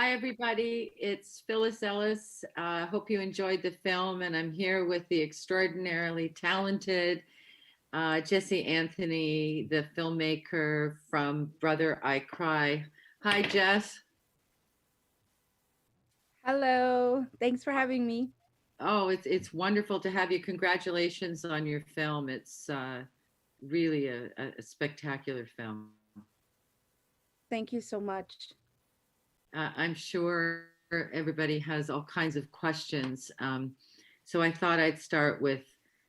Hi, everybody. It's Phyllis Ellis. Hope you enjoyed the film, and I'm here with the extraordinarily talented Jessie Anthony, the filmmaker from Brother I Cry. Hi, Jess. Hello, thanks for having me. Oh, it's wonderful to have you. Congratulations on your film. It's really a spectacular film. Thank you so much. I'm sure everybody has all kinds of questions. So I thought I'd start with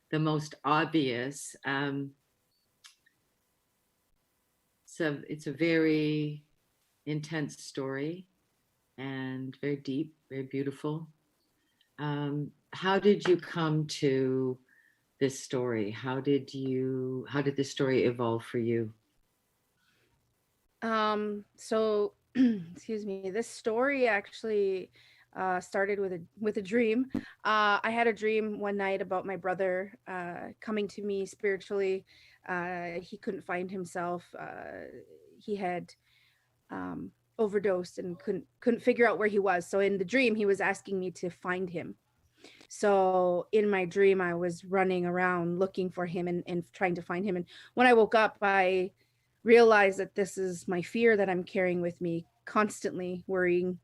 the most obvious. So it's a very intense story and very deep, very beautiful. How did you come to this story? How did this story evolve for you? So excuse me. This story actually started with a dream. I had a dream one night about my brother coming to me spiritually. He couldn't find himself. He had um, overdosed and couldn't figure out where he was. So in the dream, he was asking me to find him. So in my dream, I was running around looking for him and trying to find him. And when I woke up, I realized that this is my fear that I'm carrying with me, constantly worrying.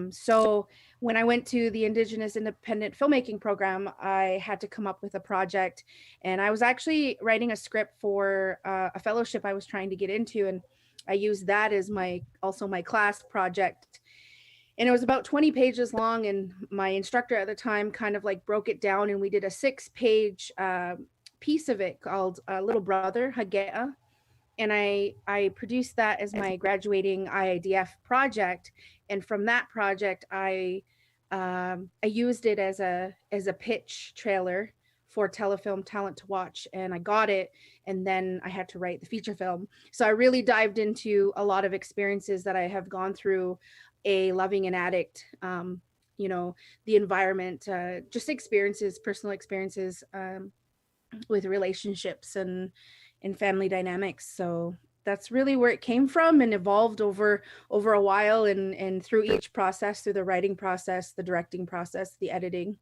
So when I went to the Indigenous Independent Filmmaking Program, I had to come up with a project, and I was actually writing a script for a fellowship I was trying to get into, and I used that as my class project, and it was about 20 pages long, and my instructor at the time kind of like broke it down, and we did a 6-page piece of it called Little Brother Hagea, and I produced that as my graduating IIDF project. And from that project, I used it as a pitch trailer for Telefilm Talent to Watch, and I got it, and then I had to write the feature film. So I really dived into a lot of experiences that I have gone through, a loving an addict, you know, the environment, just experiences, personal experiences, with relationships and family dynamics. So that's really where it came from and evolved over a while, and through each process, through the writing process, the directing process, the editing.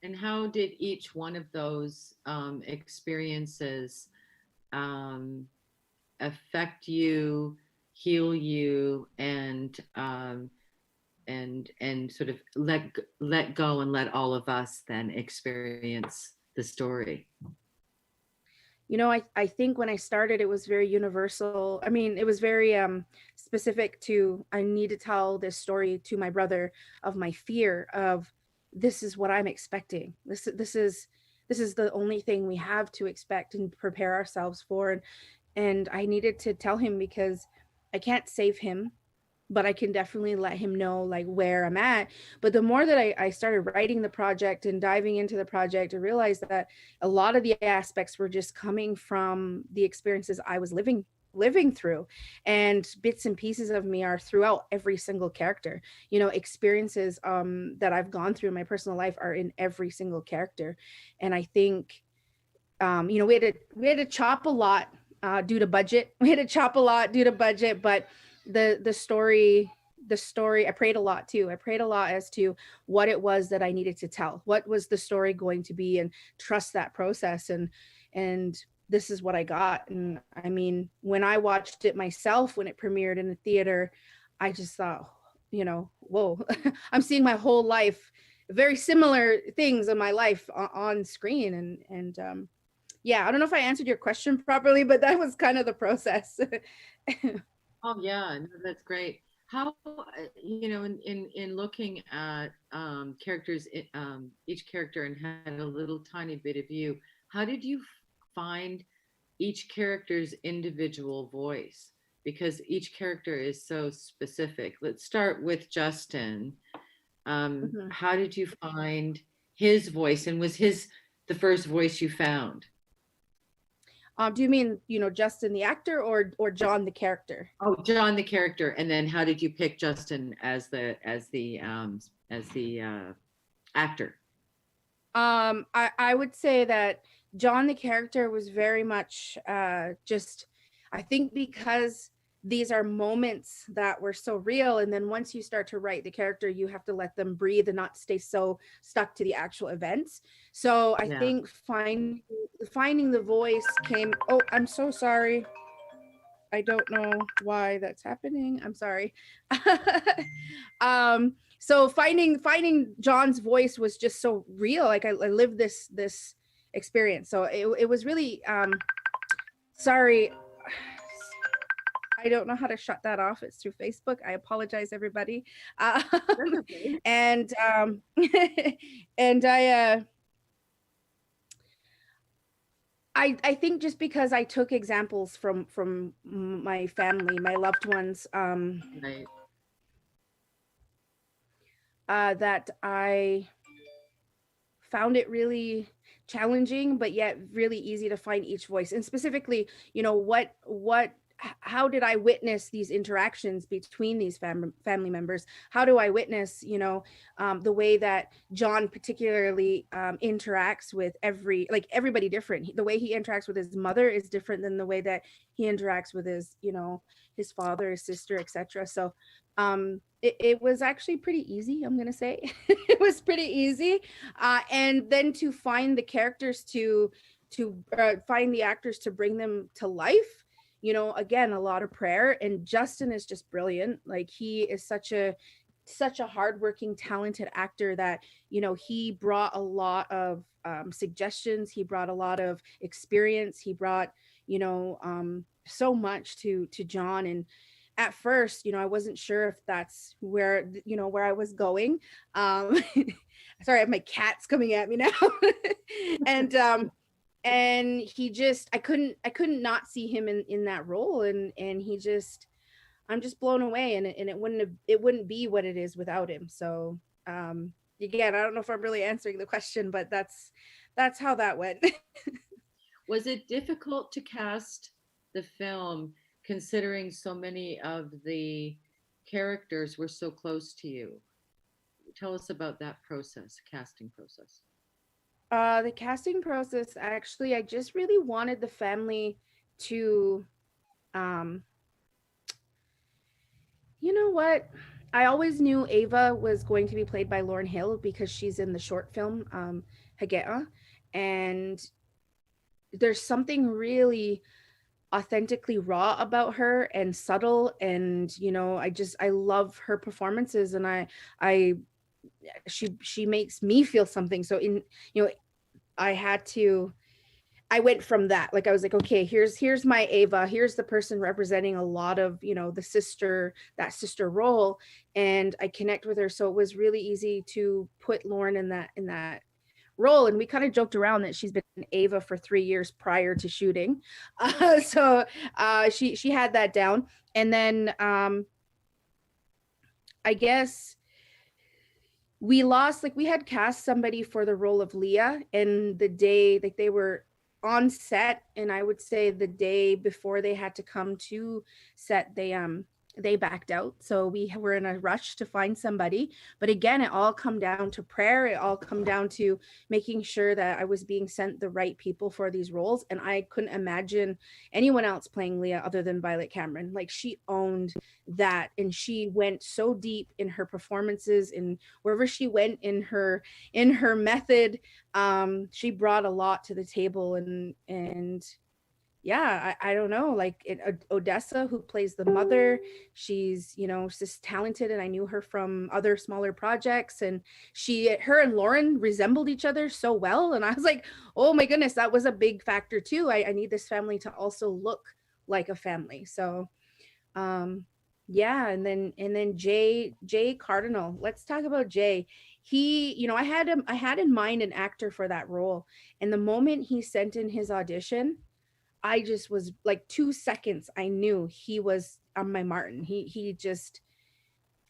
And how did each one of those experiences um, affect you, heal you, and sort of let go and let all of us then experience the story? I think when I started, it was very universal. I mean, it was very specific to, I need to tell this story to my brother, of my fear of, this is what I'm expecting. This is the only thing we have to expect and prepare ourselves for. And I needed to tell him, because I can't save him, but I can definitely let him know like where I'm at. But the more that I started writing the project and diving into the project, I realized that a lot of the aspects were just coming from the experiences I was living through, and bits and pieces of me are throughout every single character. Experiences that I've gone through in my personal life are in every single character. And I think we had to chop a lot due to budget. We had to chop a lot due to budget, but the story, I prayed a lot too. I prayed a lot as to what it was that I needed to tell. What was the story going to be, and trust that process. And this is what I got. And I mean, when I watched it myself, when it premiered in the theater, I just thought, whoa, I'm seeing my whole life, very similar things in my life on screen. And yeah, I don't know if I answered your question properly, but that was kind of the process. Oh yeah, no, that's great. How in looking at characters, each character and had a little tiny bit of you. How did you find each character's individual voice? Because each character is so specific. Let's start with Justin. Mhm. How did you find his voice, and was his the first voice you found? Do you mean, Justin the actor, or John the character? Oh, John the character, and then how did you pick Justin as the actor? I would say that John the character was very much just, I think, because these are moments that were so real, and then once you start to write the character, you have to let them breathe and not stay so stuck to the actual events. So I Yeah. think finding the voice came. Oh, I'm so sorry. I don't know why that's happening. I'm sorry. So finding John's voice was just so real. Like I lived this experience. So it was really sorry. I don't know how to shut that off. It's through Facebook. I apologize, everybody. Um, That's okay. and and I think just because I took examples from my family, my loved ones, Right. that I found it really challenging, but yet really easy to find each voice. And specifically, how did I witness these interactions between these family members? How do I witness, the way that John particularly interacts with everybody different. The way he interacts with his mother is different than the way that he interacts with his father, his sister, etc. So it was actually pretty easy, I'm gonna say. It was pretty easy, and then to find the characters to find the actors to bring them to life, again, a lot of prayer. And Justin is just brilliant. Like, he is such a hardworking, talented actor that he brought a lot of suggestions. He brought a lot of experience. He brought so much to John. And at first, I wasn't sure if that's where I was going. um Sorry, I have my cats coming at me now. and he just, I couldn't not see him in that role. And he just, I'm just blown away. And it wouldn't be what it is without him. So again, I don't know if I'm really answering the question, but that's how that went. Was it difficult to cast the film considering so many of the characters were so close to you? Tell us about that process, casting process. The casting process, actually, I just really wanted the family to, um you know what? I always knew Ava was going to be played by Lauren Hill because she's in the short film, Hagea. And there's something really authentically raw about her and subtle. And, I love her performances. And I, she makes me feel something. So you know, I had to, I went from that. Like, I was like, okay, here's my Ava. Here's the person representing a lot of, that sister role, and I connect with her. So it was really easy to put Lauren in that role. And we kind of joked around that she's been Ava for 3 years prior to shooting. So she had that down. And then I guess we had cast somebody for the role of Leah, and the day, like, they were on set, and I would say the day before they had to come to set, they backed out. So we were in a rush to find somebody. But again, it all come down to prayer. It all come down to making sure that I was being sent the right people for these roles. And I couldn't imagine anyone else playing Leah other than Violet Cameron. Like, she owned that, and she went so deep in her performances, and wherever she went in her method, she brought a lot to the table. And yeah, I don't know, like, Odessa, who plays the mother, she's, just talented. And I knew her from other smaller projects, and her and Lauren resembled each other so well. And I was like, oh my goodness, that was a big factor too. I need this family to also look like a family. So yeah. And then Jay Cardinal, let's talk about Jay. He, I had in mind an actor for that role. And the moment he sent in his audition, I just was like, 2 seconds, I knew he was on my Martin. He just,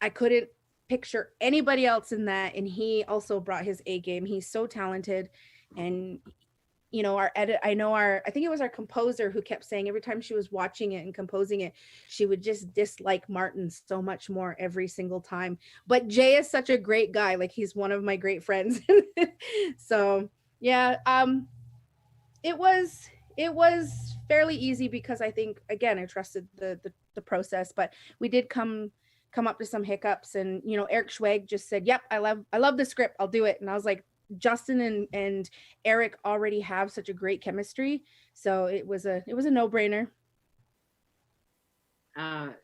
I couldn't picture anybody else in that. And he also brought his A game. He's so talented. And our edit, I think it was our composer who kept saying every time she was watching it and composing it, she would just dislike Martin so much more every single time. But Jay is such a great guy. Like, he's one of my great friends. So yeah, it was fairly easy because I think, again, I trusted the the process, but we did come up to some hiccups. And Eric Schweg just said, "Yep, I love the script. I'll do it." And I was like, Justin and Eric already have such a great chemistry, so it was a no-brainer.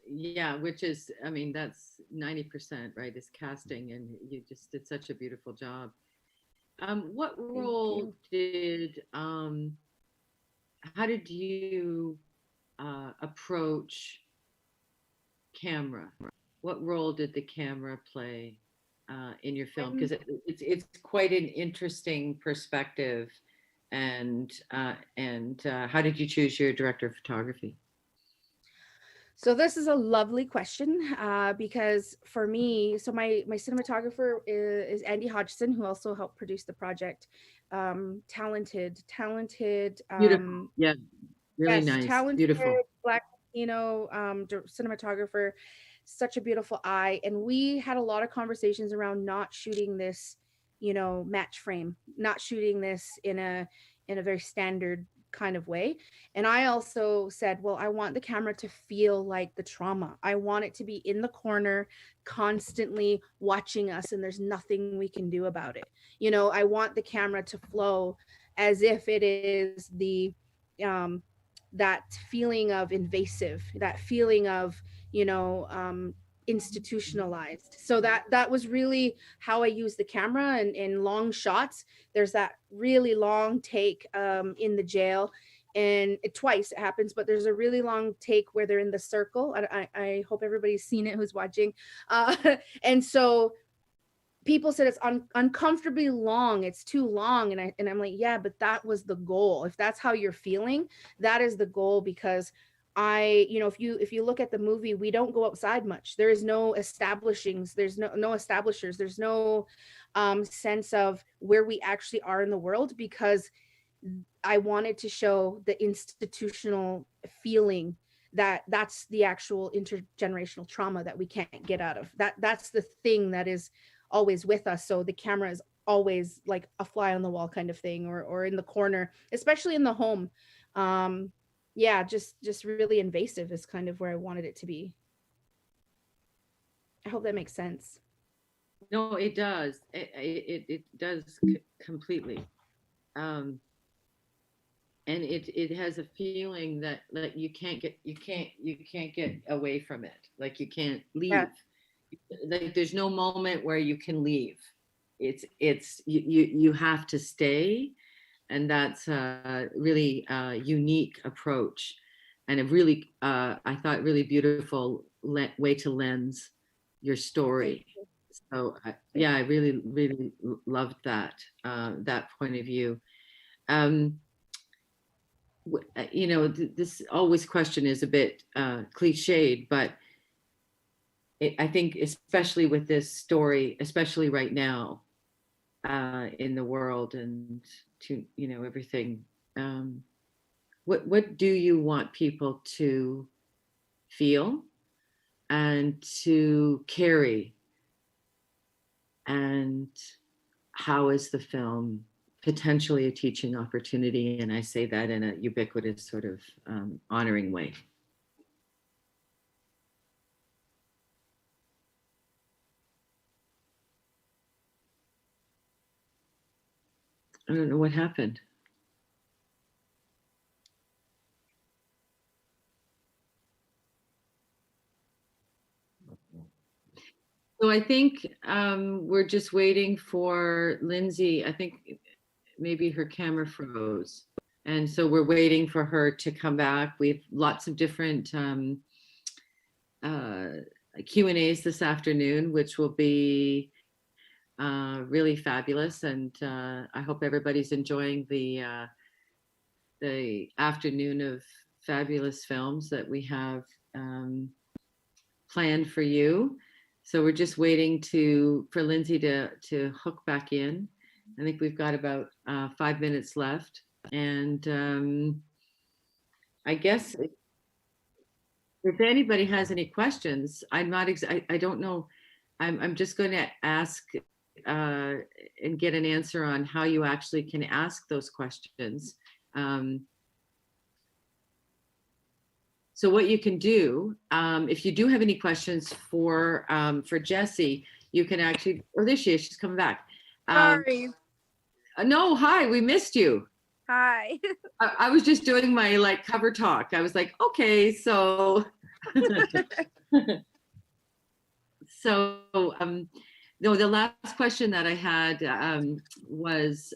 Yeah, which is, I mean, that's 90%, right? Is casting, and you just did such a beautiful job. What Thank role you. did how did you approach camera? What role did the camera play in your film? When Because it's quite an interesting perspective. And how did you choose your director of photography? So this is a lovely question, because for me, so my cinematographer is Andy Hodgson, who also helped produce the project. Talented, Beautiful. Yeah, really yes, nice. talented Beautiful. Black Latino cinematographer, such a beautiful eye. And we had a lot of conversations around not shooting this, match frame, not shooting this in a very standard kind of way. And I also said, well, I want the camera to feel like the trauma. I want it to be in the corner, constantly watching us, and there's nothing we can do about it. I want the camera to flow as if it is um, that feeling of invasive, that feeling of, you know, um, institutionalized. So that was really how I use the camera. And in long shots, there's that really long take in the jail, and twice it happens, but there's a really long take where they're in the circle. I hope everybody's seen it who's watching. uh, and so people said it's uncomfortably long, it's too long. And I'm like, yeah, but that was the goal. If that's how you're feeling, that is the goal. Because if you look at the movie, we don't go outside much. There is no establishings, there's no establishers, there's no sense of where we actually are in the world, because I wanted to show the institutional feeling, that's the actual intergenerational trauma that we can't get out of. That's the thing that is always with us. So the camera is always like a fly on the wall kind of thing, or in the corner, especially in the home. Yeah, just really invasive is kind of where I wanted it to be. I hope that makes sense. No, it does. It does completely. Um, and it has a feeling that you can't get away from it. Like you can't Yeah. leave. Like there's no moment where you can leave. You have to stay, and that's a really unique approach, and a really I thought really beautiful way to lens your Thank story. you. So Thank yeah, I really loved that point of view. Um, this always question is a bit cliched, but I think especially with this story, especially right now in the world, and to everything. Um, what do you want people to feel and to carry, and how is the film potentially a teaching opportunity? And I say that in a ubiquitous sort of honoring way. I don't know what happened. So I think we're just waiting for Lindsay. I think maybe her camera froze. And so we're waiting for her to come back. We have lots of different uh, Q&As this afternoon, which will be really fabulous. And I hope everybody's enjoying the afternoon of fabulous films that we have planned for you. So we're just waiting for Lindsay to hook back in. I think we've got about 5 minutes left. And I guess if anybody has any questions, I don't know. I'm just going to ask and get an answer on how you actually can ask those questions. Um, So what you can do, if you do have any questions for Jessie, you can actually, or there she is, she's coming back. Um, Sorry. no, hi, we missed you. Hi. I was just doing my like cover talk. I was like, okay, so so no, the last question that I had was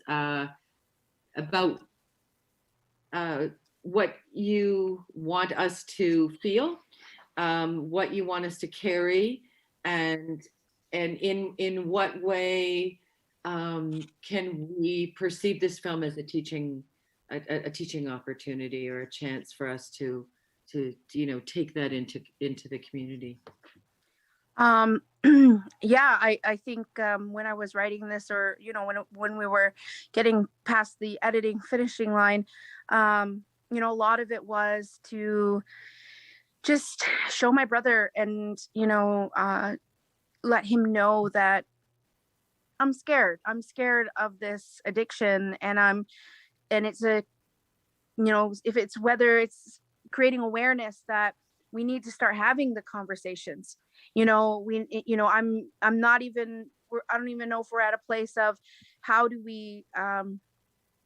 about what you want us to feel, what you want us to carry, and in what way can we perceive this film as a teaching opportunity or a chance for us to take that into the community. Um, yeah, I think when I was writing this, or when we were getting past the editing finishing line, a lot of it was to just show my brother and let him know that I'm scared. I'm scared of this addiction, and it's a if it's whether it's creating awareness that we need to start having the conversations. I'm not even I don't even know if we're at a place of how do we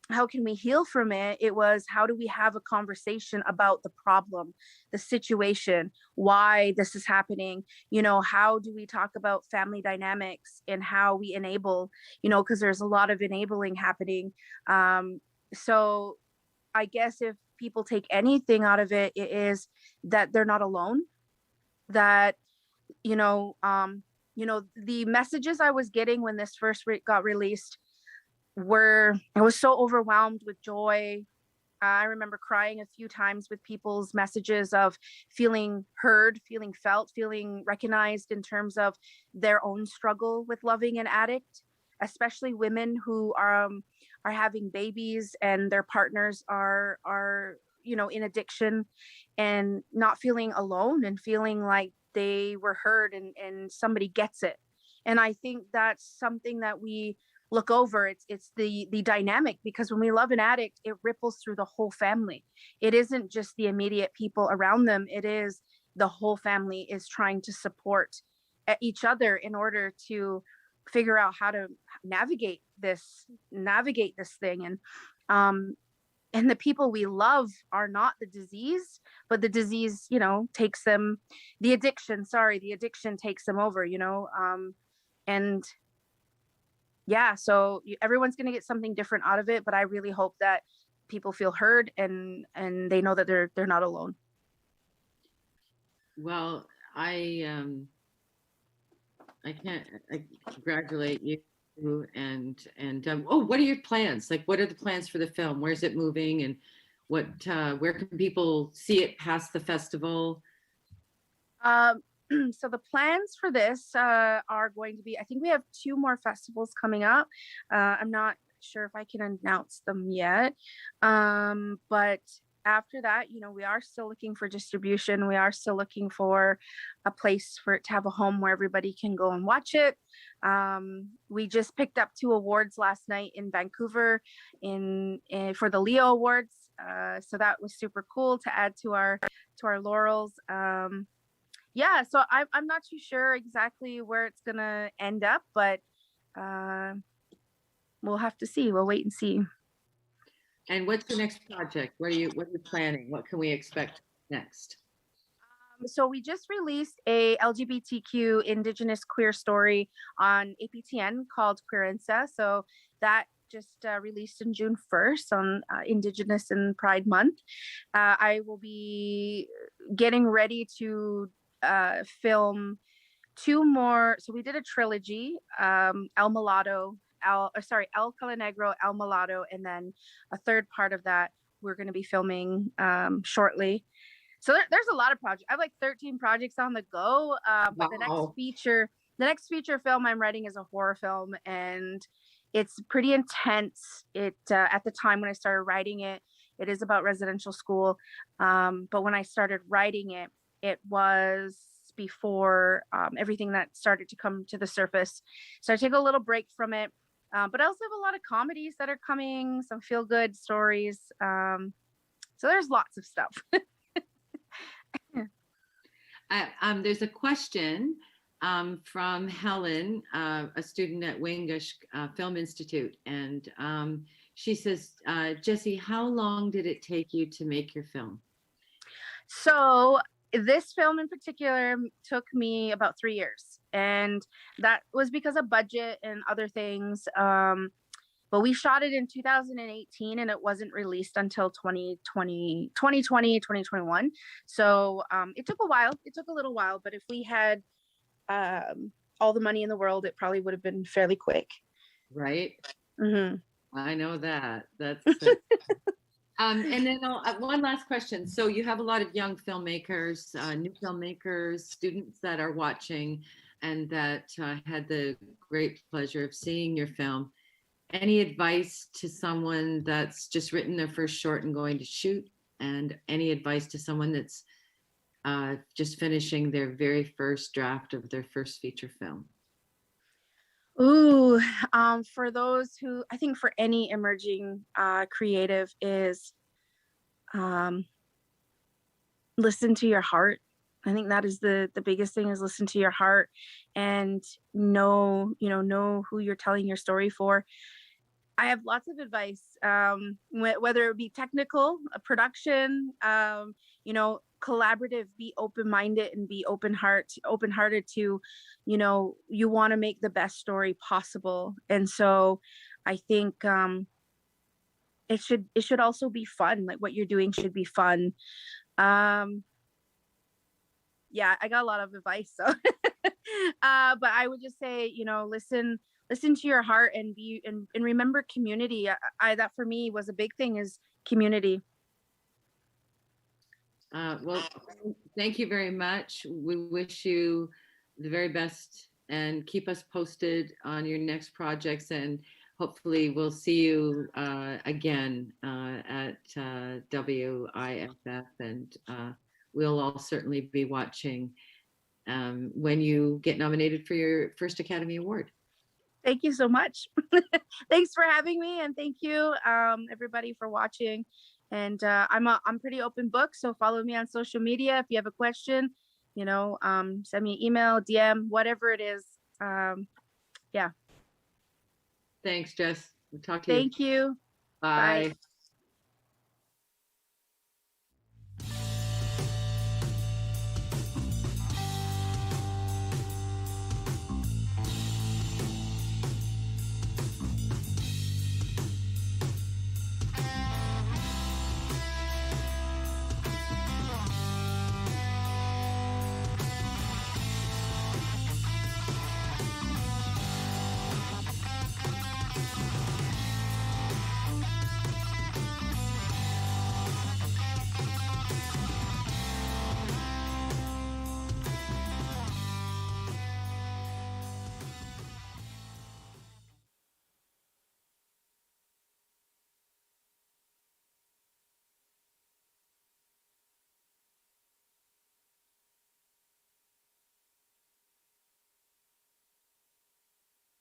how can we heal from it. It was, how do we have a conversation about the problem, the situation, why this is happening. How do we talk about family dynamics and how we enable, because there's a lot of enabling happening. So I guess if people take anything out of it, it is that they're not alone. That the messages I was getting when this first got released I was so overwhelmed with joy. I remember crying a few times with people's messages of feeling heard, feeling felt, feeling recognized in terms of their own struggle with loving an addict, especially women who are having babies and their partners are in addiction, and not feeling alone and feeling like they were heard and somebody gets it. And I think that's something that we look over. It's the dynamic, because when we love an addict, it ripples through the whole family. It isn't just the immediate people around them, it is the whole family is trying to support each other in order to figure out how to navigate this thing. And the people we love are not the disease, but the disease takes them, the addiction takes them over. And yeah, so everyone's going to get something different out of it, but I really hope that people feel heard and they know that they're not alone. Well, I congratulate you, and oh, what are your plans? Like, what are the plans for the film? Where's it moving, and where can people see it past the festival? Um, so the plans for this are going to be, I think we have 2 more festivals coming up. I'm not sure if I can announce them yet. But after that, we are still looking for distribution. We are still looking for a place for it to have a home where everybody can go and watch it. We just picked up 2 awards last night in Vancouver for the Leo Awards. So that was super cool to add to our laurels. Yeah, so I'm not too sure exactly where it's gonna end up, but we'll have to see. We'll wait and see. And what's your next project? What are you planning? What can we expect next? So we just released a LGBTQ Indigenous queer story on APTN called Queerenza. So that just released in June 1st on Indigenous and Pride Month. I will be getting ready to film 2 more. So we did a trilogy, El Mulatto, El Calenegro, El Mulatto, and then a third part of that we're going to be filming shortly. So there's a lot of projects. I have like 13 projects on the go. But Wow. the next feature film I'm writing is a horror film, and it's pretty intense. It at the time when I started writing it, it is about residential school. But when I started writing it, it was before everything that started to come to the surface. So I took a little break from it. But I also have a lot of comedies that are coming, some feel good stories. So there's lots of stuff. There's a question from Helen, a student at Wingish Film Institute, and she says, Jessie, how long did it take you to make your film? So this film in particular took me about 3 years, and that was because of budget and other things. But we shot it in 2018 and it wasn't released until 2021. So it took a while. It took a little while, but if we had all the money in the world, it probably would have been fairly quick. Right? Mm-hmm. I know that. That's and then one last question. So you have a lot of young filmmakers, new filmmakers, students that are watching and that had the great pleasure of seeing your film. Any advice to someone that's just written their first short and going to shoot? And any advice to someone that's just finishing their very first draft of their first feature film? Ooh, for those who, I think for any emerging creative is listen to your heart. I think that is the biggest thing, is listen to your heart and know who you're telling your story for. I have lots of advice, whether it be technical, production, collaborative. Be open-minded and be open-hearted to, you want to make the best story possible. And so, I think it should also be fun. Like, what you're doing should be fun. Yeah, I got a lot of advice. So, but I would just say, listen to your heart and remember community. That for me was a big thing, is community. Well, thank you very much. We wish you the very best and keep us posted on your next projects, and hopefully we'll see you again at WIFF, and we'll all certainly be watching when you get nominated for your first Academy Award. Thank you so much. Thanks for having me, and thank you everybody for watching. And I'm pretty open book, so follow me on social media if you have a question. Send me an email, DM, whatever it is. Yeah. Thanks, Jess. We'll talk to you. Thank you. Bye. Bye.